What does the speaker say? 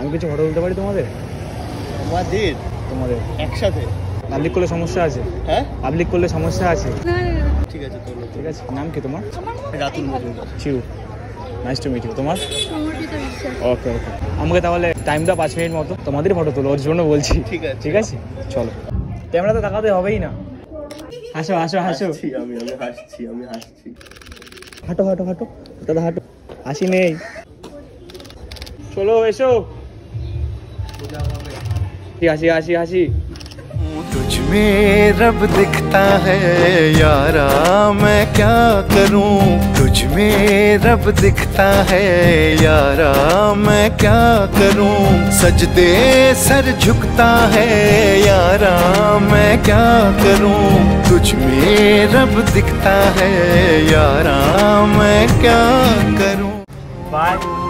আমি কিছু ফটো তুলতে পারি তোমাদের? তোমাদের একসাথে পাবলিক করলে সমস্যা আছে? হ্যাঁ, পাবলিক করলে সমস্যা আছে? ঠিক আছে তোলো। ঠিক আছে, নাম কি তোমার? রাতুল মজুমদার। চিউ, নাইস টু মিট ইউ। তোমার? ওকে ওকে, আমাকে তাহলে টাইম দাও 5 মিনিট মতো, তোমাদেরই ফটো তোলো, ওর জন্য বলছি। ঠিক আছে ঠিক আছে, চলো। ক্যামেরা তো তাকাতে হবেই না। হাসো হাসো হাসো। আমি হাসছি। হাঁটো হাঁটো হাঁটো, দাদা হাঁটো। হাসি নেই, চলো এসো। হাসি হাসি হাসি। तुझ में रब दिखता है यारा, मैं क्या करूं। तुझ में रब दिखता है यारा, मैं क्या करूं। सजदे सर झुकता है यारा, मैं क्या करूं। तुझ में रब दिखता है यारा, मैं क्या करूं। बाय।